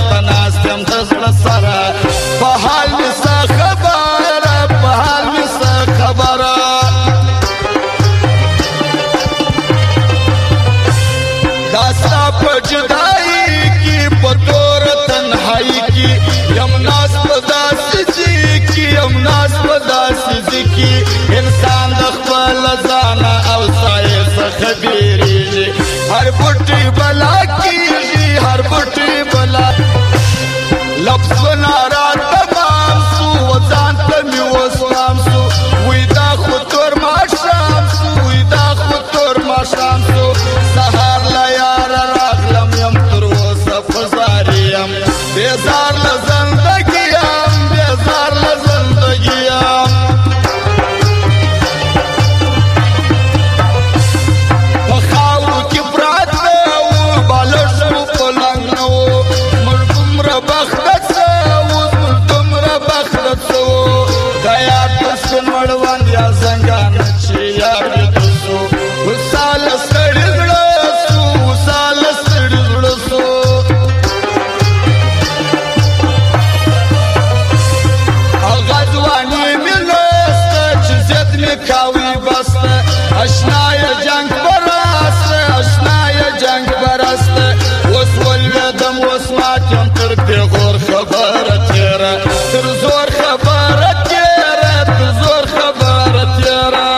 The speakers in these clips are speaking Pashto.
ته ناست یم د زړه سره په حال مې څه خبره په حال مې څه خبره دا ستا په جدایي کې په تور تنهایي کې یم ناست په داسې ځای کې یم ناست په داسې ځای کې انسان د خپل ځانه او سایې څخه بیریږي هر بوټی بلا کېږي هر بوټی بلا لفظونه را تمام سو ځان ته مې اوس پام سو وی دا خو تور ماښام سو وی دا خو تور ماښام سو سهار له یاره راغلم یم تر اوسه فزار یم بیزار له زندګي یم بیزار له زندګي یم په خاورو کې پراته وو بالښت مو په لنګ نه وو موږ دومره بخته څه اوس موږ دومره بخته څه وو د یاد په سپین مړوند یا زنګانه چې یار ویده سو وساله ستړي زړه سو وساله ستړي زړه سو هغه ځواني مې نسته چې ضد مې کاوي بسته اشنایه جنګ براسته اشنایه جنګ براسته اوس ولوېدم اوس مات یم تر پېغور خبره تېره تر زور خبره تېره تر زور خبره تېره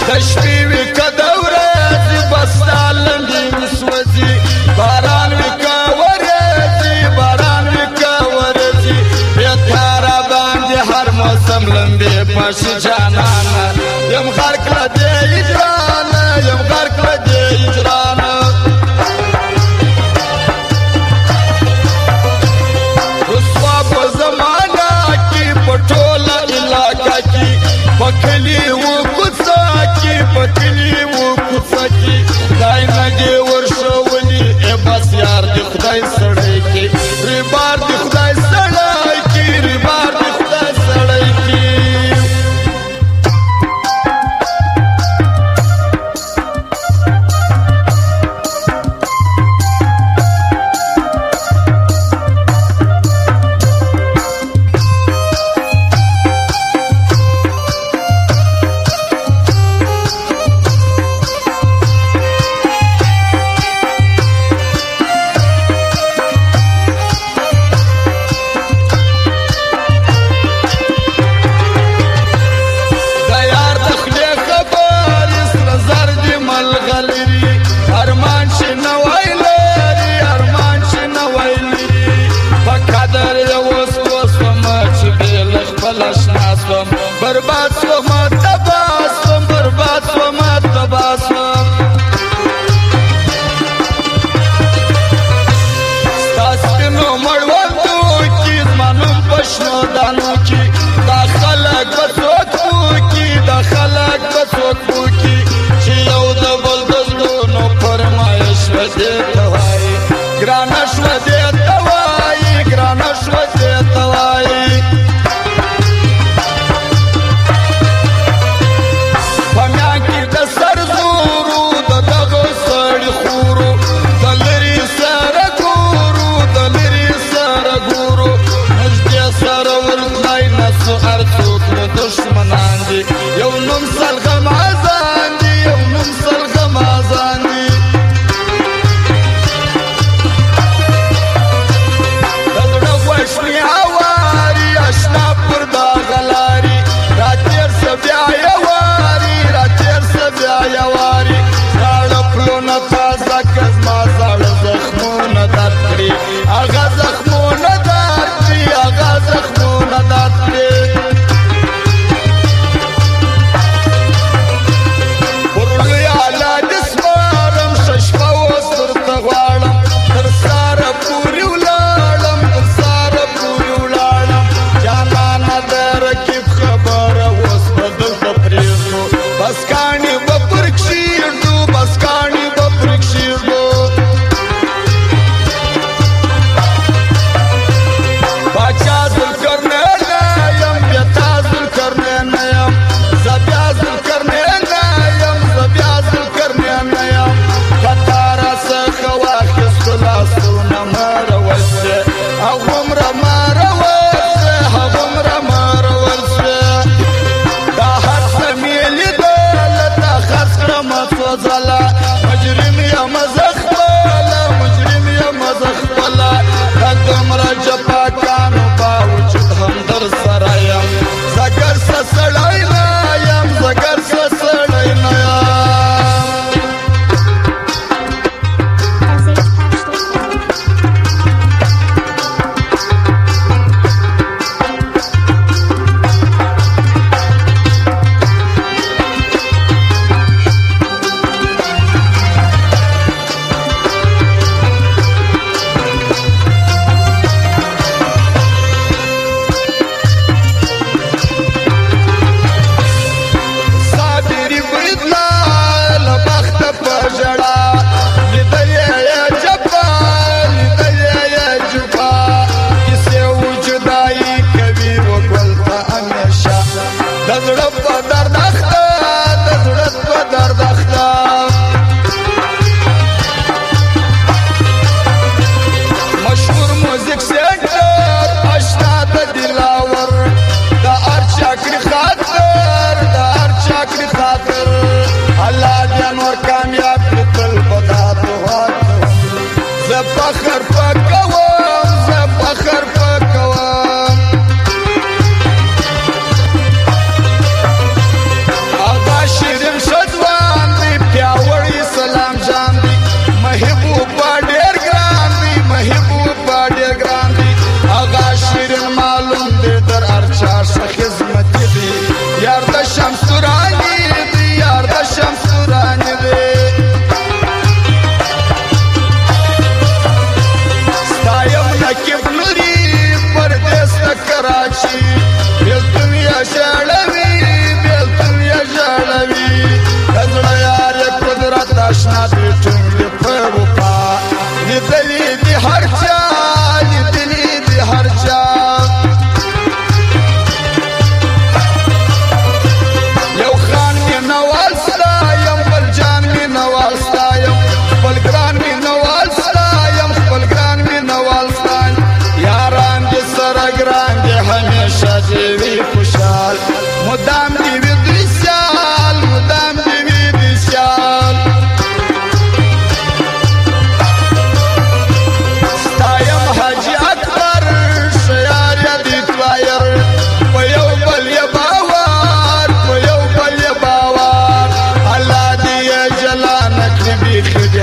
د شپې وي که د ورځې بس ستا لنډې مې سوځي باران وي که ورځي باران وي که ورځي بېتا را باندې هر موسم لمبې پاشي جانانه یم غرق له دې هجرانه یم غرق له دې هجرانه رسوا په زمانه کې په ټوله علاقه کې په کلي و کوڅه کې په کلي و کوڅه کې خدای نه دې ورښولي ای بس یار دې خدای سړی کې ریبار دې خدای سړی کې ریبار دې خدای سړی کې برباد سوما تباه سوم برباد سوما تباه سوم ستا سپینو مړوندو کې زما نوم په شنو دانو کې دا خلک به څوک پوکي دا خلک به څوک پوکي چې یو د بل د زړونو فرمایه شوه دې ته وایي ګرانه شوه دې ته وایي ګرانه شوه دې ته وایي دشمنان دي یو نوم سلغم ازان دي یو نوم سلغم ازان دي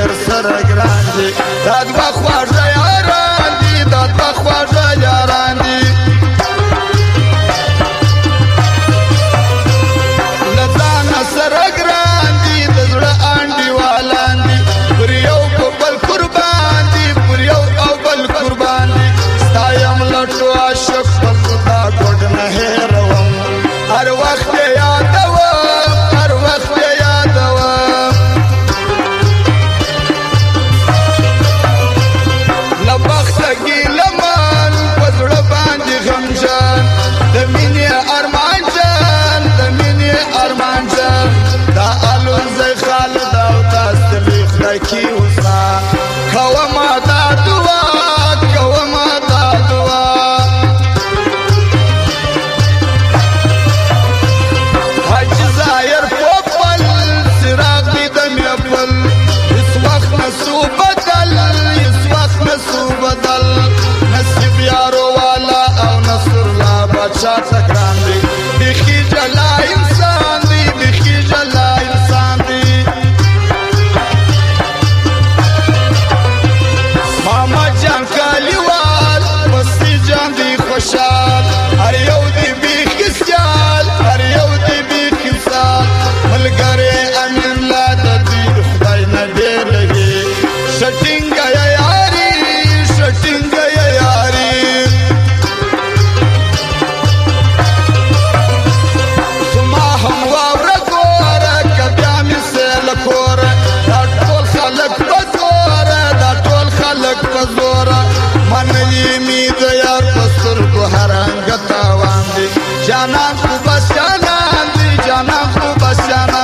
ډېر سره ګران دي دا دوه خواږه یاران دي دا دوه خواږه یاران دي له ځانه سره ګران دي د زړه انډیوالان دي پر یو په بل قربان دي پر یو او بل قربان دي ستا یم لټو عاشق خپل دا ګوډ نه هېروم هر وخت یې یادوم هر وخت یې یادوم له بخته ګیلهمن په زړه باندې غمجن د مینې ارمان جان د مینې ارمان جان دا الوزی خالد او دا ستړي خدای کې اوسه کومه دا دعا کومه دا دعا حاجي ظاهر پوپل څراغ دې د میپل هېڅ وخت نسو بدل هېڅ وخت نسو بدل نصیب یارو والا او نصر الله بادشاه ته ګران دی بیخي جلا انسان دی بیخي جلا انسان دی محمد جان کالیوال مستی جان دی خوشحال هر یو دی بیخي سیال هر یو دی بیخي سال ملګری امین لا د دوی خدای نه ډېر لګي ښه ټینګه یې یاري ښه ټینګه یې یاري زما هم واوره ګوره که بیا مې سیله کوره دا ټول خلک په زوره دا ټول خلک په زوره منلي مې د یار په سترګو هر انګه تاوان دي جانان خو بس جانان دي جانان خو بس جانان